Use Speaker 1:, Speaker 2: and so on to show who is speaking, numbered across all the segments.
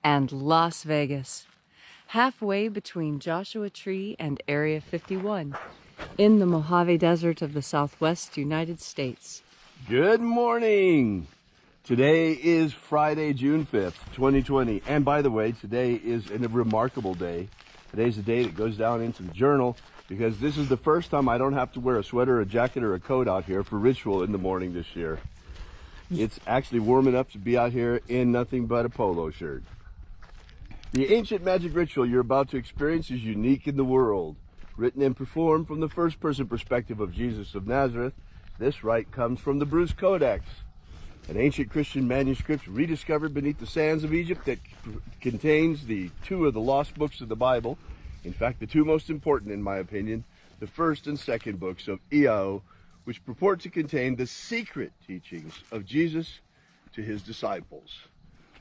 Speaker 1: and Las Vegas, halfway between Joshua Tree and Area 51, in the Mojave Desert of the Southwest United States.
Speaker 2: Good morning! Today is Friday, June 5th, 2020. And by the way, today is a remarkable day. Today's a day that goes down into the journal because this is the first time I don't have to wear a sweater, a jacket, or a coat out here for ritual in the morning this year. It's actually warm enough to be out here in nothing but a polo shirt. The ancient magic ritual you're about to experience is unique in the world. Written and performed from the first-person perspective of Jesus of Nazareth, this rite comes from the Bruce Codex, an ancient Christian manuscript rediscovered beneath the sands of Egypt that contains the two of the lost books of the Bible. In fact, the two most important, in my opinion, the first and second books of EO, which purport to contain the secret teachings of Jesus to his disciples.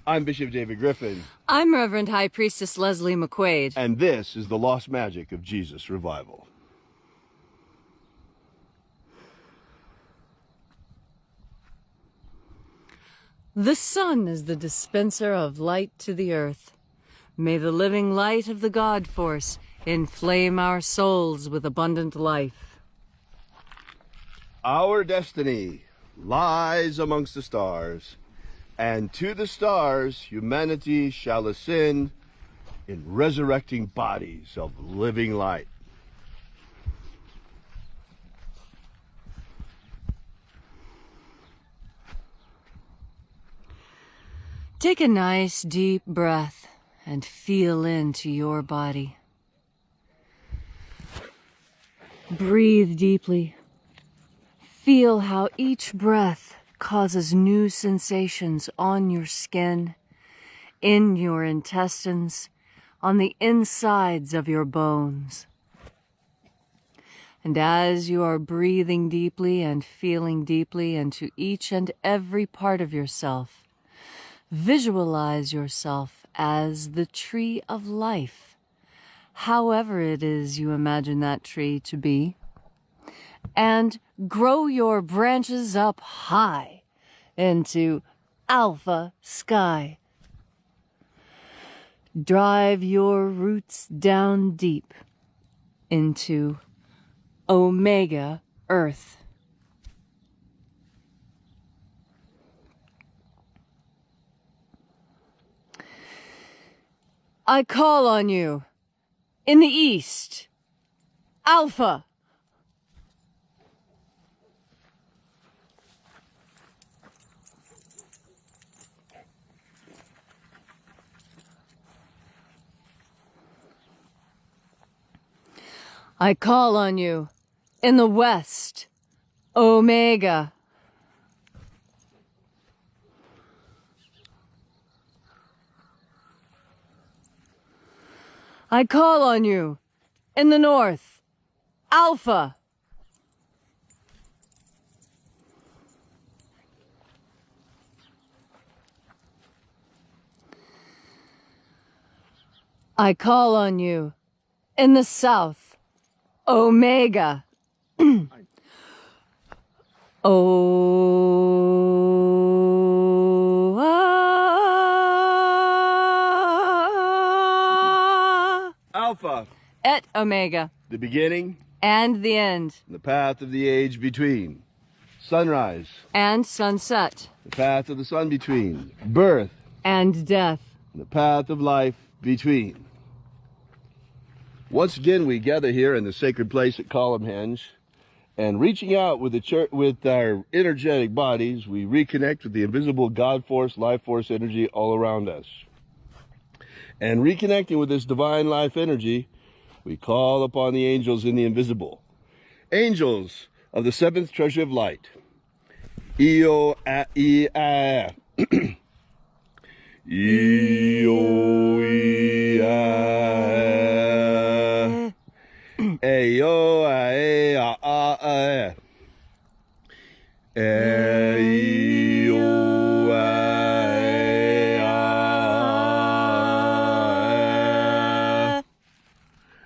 Speaker 2: I'm Bishop David Griffin.
Speaker 1: I'm Reverend High Priestess Leslie McQuade.
Speaker 2: And this is the Lost Magic of Jesus Revival.
Speaker 1: The sun is the dispenser of light to the earth. May the living light of the God Force inflame our souls with abundant life.
Speaker 2: Our destiny lies amongst the stars, and to the stars humanity shall ascend in resurrecting bodies of living light.
Speaker 1: Take a nice deep breath and feel into your body. Breathe deeply. Feel how each breath causes new sensations on your skin, in your intestines, on the insides of your bones. And as you are breathing deeply and feeling deeply into each and every part of yourself, visualize yourself as the tree of life, however it is you imagine that tree to be, and grow your branches up high into Alpha Sky. Drive your roots down deep into Omega Earth. I call on you in the east, Alpha. I call on you in the west, Omega. I call on you in the north, Alpha. I call on you in the south, Omega.
Speaker 2: Alpha.
Speaker 1: Et Omega.
Speaker 2: The beginning.
Speaker 1: And the end.
Speaker 2: The path of the age between. Sunrise.
Speaker 1: And sunset.
Speaker 2: The path of the sun between. Birth.
Speaker 1: And death.
Speaker 2: The path of life between. Once again, we gather here in the sacred place at Columnhenge, and reaching out with with our energetic bodies, we reconnect with the invisible God Force, Life Force energy all around us. And reconnecting with this divine life energy, we call upon the angels in the invisible. Angels of the seventh treasury of light. E-O-A-E-A. E-O-E-A. A-O-A-A-A-A. A-O-A-A.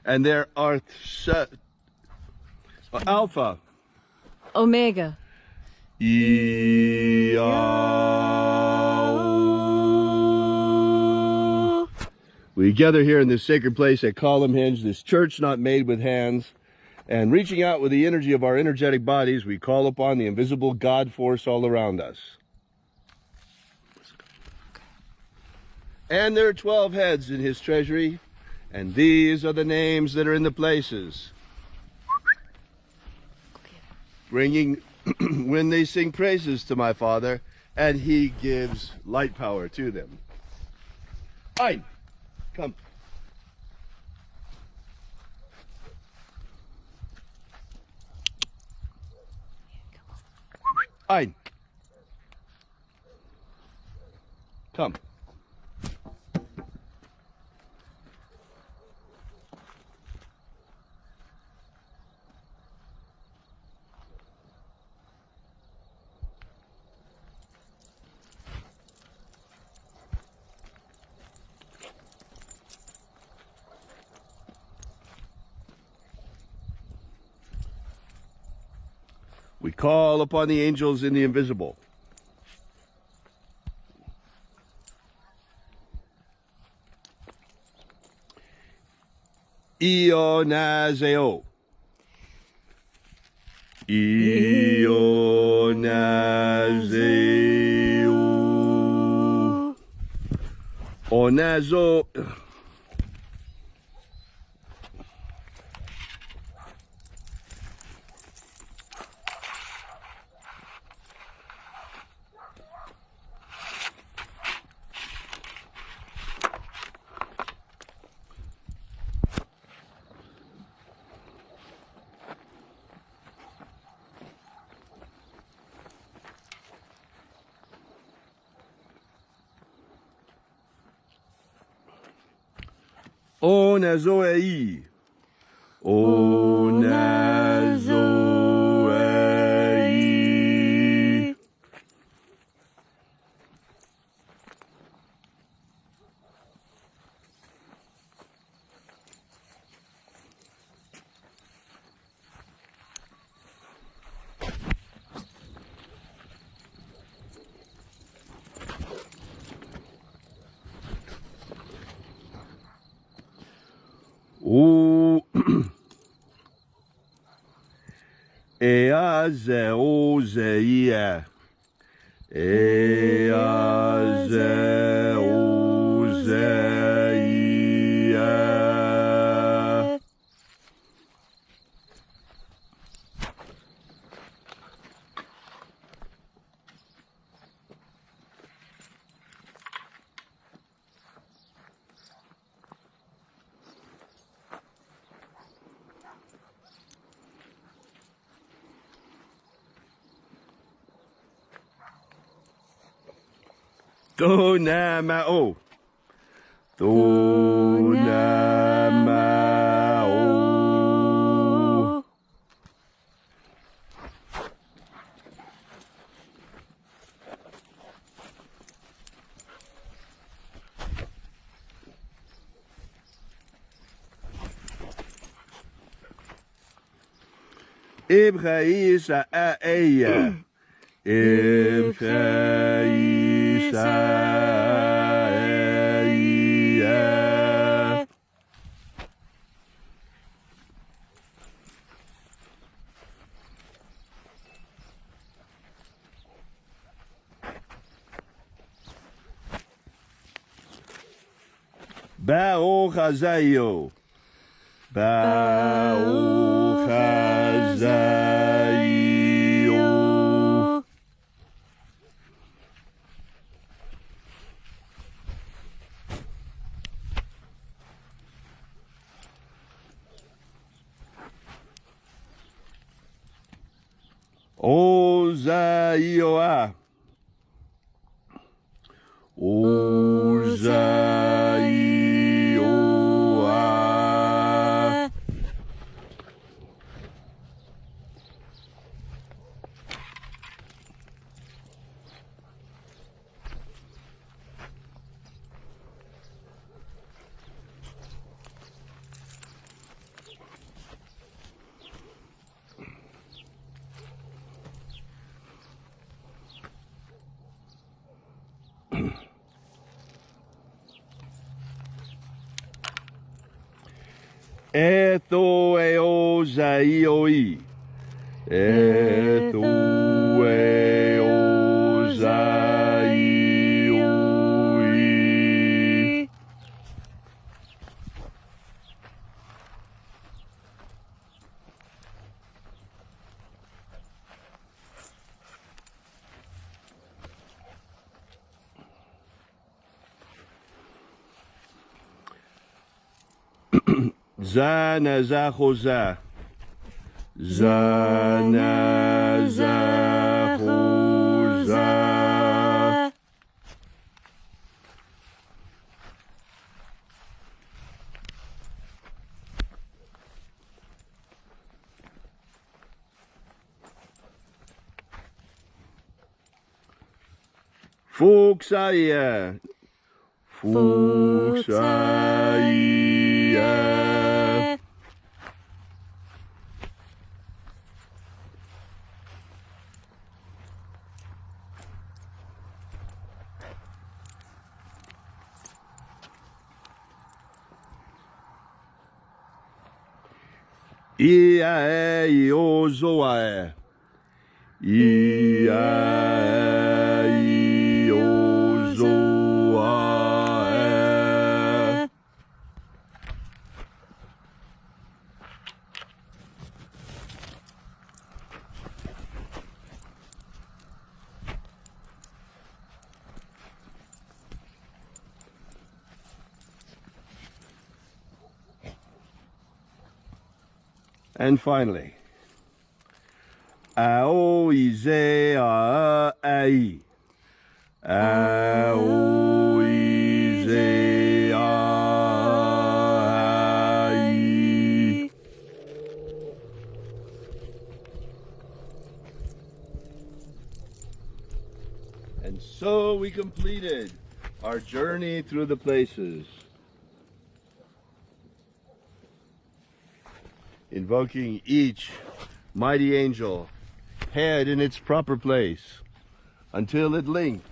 Speaker 2: And there are Alpha,
Speaker 1: Omega,
Speaker 2: We gather here in this sacred place at Columnhenge, this church not made with hands, and reaching out with the energy of our energetic bodies, we call upon the invisible God force all around us. And there are 12 heads in his treasury, and these are the names that are in the places. Bringing, when they sing praises to my Father, and he gives light power to them. Ein, come. Ein. Come. We call upon the angels in the invisible. Ionazeo. Ionazeo. Onazo. Onazoei. Onazoei. O Eazeozeia. Eazeozeia. Donamao. Donamao. Ibchaisa aeya. Ibchaisa aeya. Baochazayo. Baochazayo. Ozaioa. Ozaioa. Etho eo zaioi. Etho eo zaioi. Zanazahoza. Zanazahoza. Fuxaya. Fuxaya. Ia iozoa. Ia iozoa. And finally, Aoize ai. Aoize ai. And so we completed our journey through the places. Invoking each mighty angel head in its proper place, until at length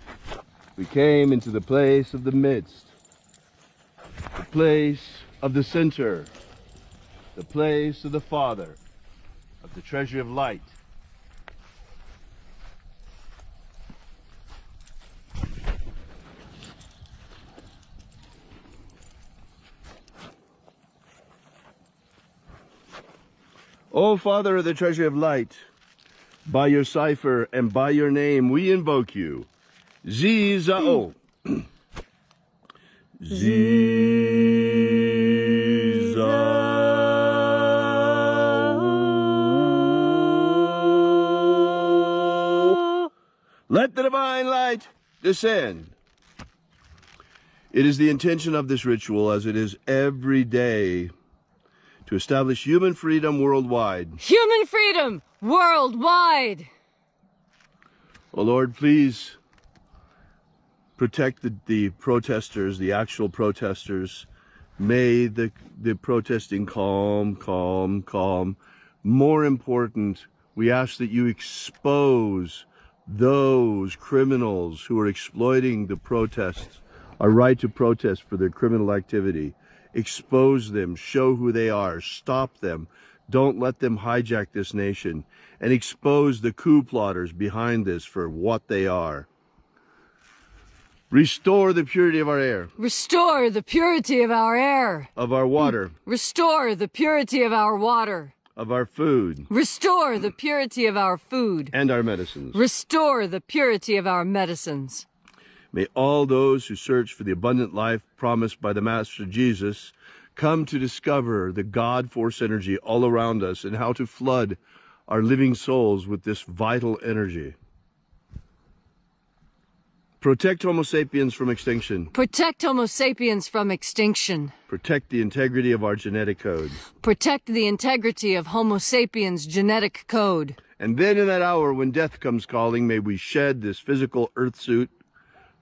Speaker 2: we came into the place of the midst, the place of the center, the place of the Father, of the Treasury of Light. O Father of the Treasury of Light, by your cipher and by your name we invoke you. Zizao. Zizao. Let the divine light descend. It is the intention of this ritual, as it is every day, to establish human freedom worldwide.
Speaker 1: Human freedom worldwide!
Speaker 2: Oh Lord, please protect the protesters, the actual protesters. May the protesting calm. More important, we ask that you expose those criminals who are exploiting the protests, our right to protest for their criminal activity. Expose them, show who they are, stop them. Don't let them hijack this nation, and expose the coup plotters behind this for what they are. Restore the purity of our air.
Speaker 1: Restore the purity of our air.
Speaker 2: Of our water.
Speaker 1: Restore the purity of our water.
Speaker 2: Of our food.
Speaker 1: Restore the purity of our food.
Speaker 2: And our medicines.
Speaker 1: Restore the purity of our medicines.
Speaker 2: May all those who search for the abundant life promised by the Master Jesus come to discover the God force energy all around us and how to flood our living souls with this vital energy. Protect Homo sapiens from extinction.
Speaker 1: Protect Homo sapiens from extinction.
Speaker 2: Protect the integrity of our genetic code.
Speaker 1: Protect the integrity of Homo sapiens' genetic code.
Speaker 2: And then in that hour when death comes calling, may we shed this physical earth suit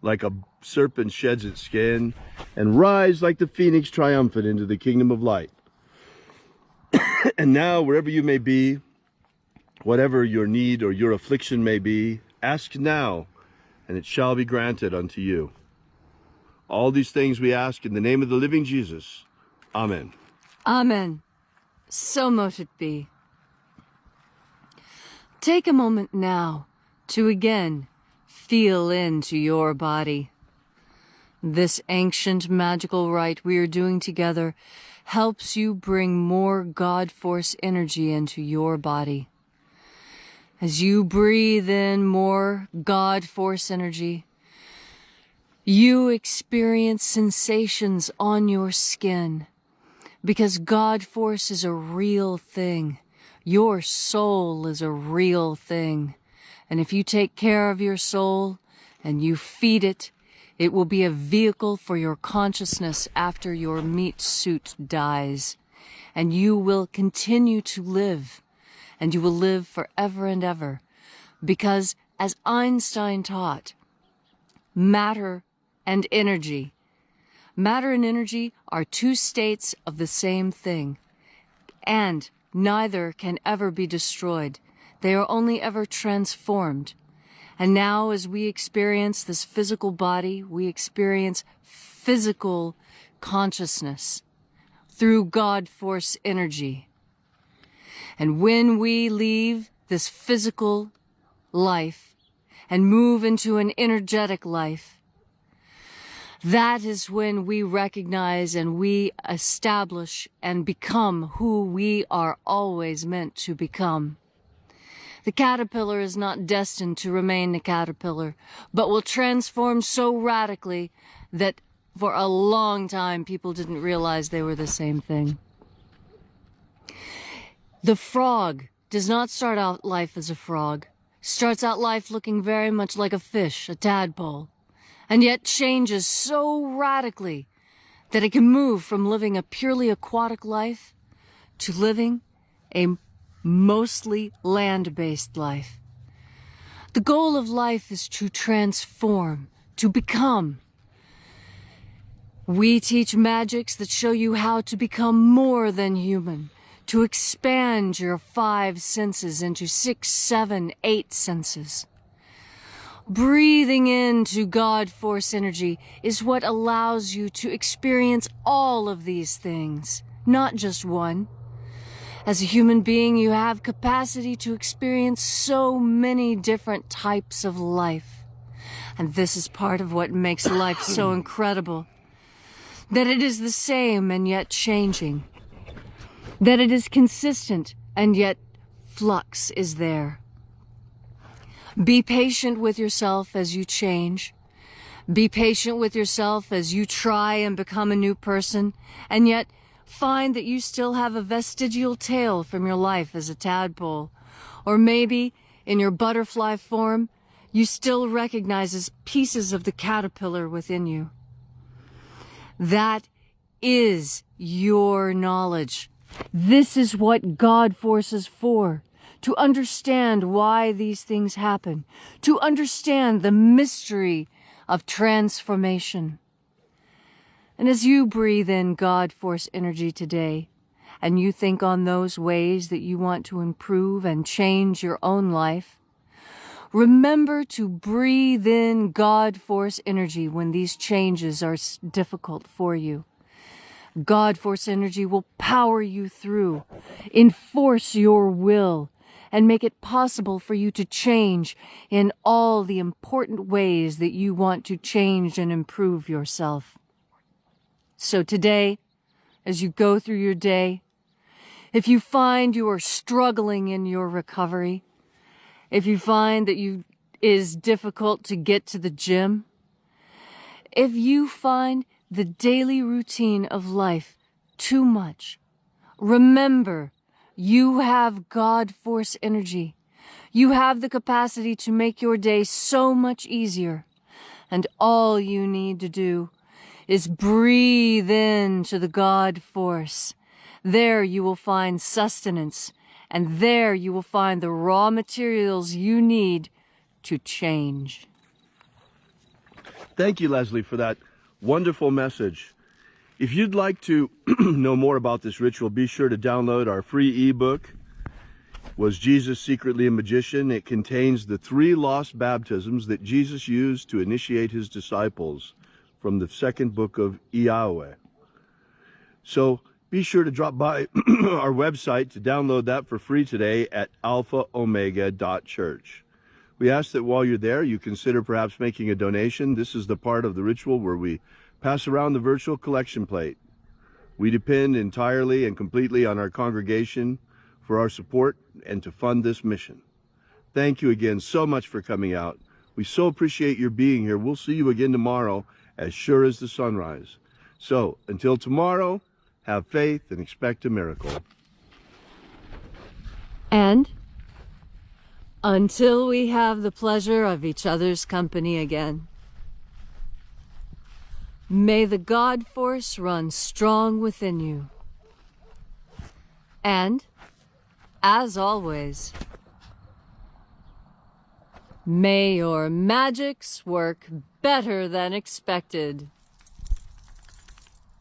Speaker 2: like a serpent sheds its skin, and rise like the phoenix triumphant into the kingdom of light. And now, wherever you may be, whatever your need or your affliction may be, ask now, and it shall be granted unto you. All these things we ask in the name of the living Jesus. Amen.
Speaker 1: Amen. So mote it be. Take a moment now to again feel into your body. This ancient magical rite we are doing together helps you bring more God Force energy into your body. As you breathe in more God Force energy, you experience sensations on your skin, because God Force is a real thing. Your soul is a real thing. And if you take care of your soul and you feed it, it will be a vehicle for your consciousness after your meat suit dies. And you will continue to live. And you will live forever and ever. Because, as Einstein taught, matter and energy are two states of the same thing. And neither can ever be destroyed. They are only ever transformed. And now, as we experience this physical body, we experience physical consciousness through God Force energy. And when we leave this physical life and move into an energetic life, that is when we recognize and we establish and become who we are always meant to become. The caterpillar is not destined to remain a caterpillar, but will transform so radically that for a long time people didn't realize they were the same thing. The frog does not start out life as a frog, starts out life looking very much like a fish, a tadpole, and yet changes so radically that it can move from living a purely aquatic life to living a mostly land-based life. The goal of life is to transform, to become. We teach magics that show you how to become more than human, to expand your 5 senses into 6, 7, 8 senses. Breathing into God Force energy is what allows you to experience all of these things, not just one. As a human being, you have capacity to experience so many different types of life. And this is part of what makes life so incredible. That it is the same and yet changing. That it is consistent and yet flux is there. Be patient with yourself as you change. Be patient with yourself as you try and become a new person, and yet find that you still have a vestigial tail from your life as a tadpole. Or maybe, in your butterfly form, you still recognize pieces of the caterpillar within you. That is your knowledge. This is what God Force is for. To understand why these things happen. To understand the mystery of transformation. And as you breathe in God Force energy today, and you think on those ways that you want to improve and change your own life, remember to breathe in God Force energy when these changes are difficult for you. God Force energy will power you through, enforce your will, and make it possible for you to change in all the important ways that you want to change and improve yourself. So today, as you go through your day, if you find you are struggling in your recovery, if you find that it is difficult to get to the gym, if you find the daily routine of life too much, remember, you have God Force energy. You have the capacity to make your day so much easier. And all you need to do is breathe into the God Force. There you will find sustenance, and there you will find the raw materials you need to change.
Speaker 2: Thank you, Leslie, for that wonderful message. If you'd like to know more about this ritual, be sure to download our free ebook, Was Jesus Secretly a Magician? It contains the 3 lost baptisms that Jesus used to initiate his disciples from the 2nd book of Yahweh. So Be sure to drop by our website to download that for free today at alphaomega.church. We ask that while you're there, you consider perhaps making a donation. This is the part of the ritual where we pass around the virtual collection plate. We depend entirely and completely on our congregation for our support and to fund this mission. Thank you again so much for coming out. We so appreciate your being here. We'll see you again tomorrow, as sure as the sunrise. So, until tomorrow, have faith and expect a miracle.
Speaker 1: And until we have the pleasure of each other's company again, may the God force run strong within you. And, as always, may your magics work better than expected.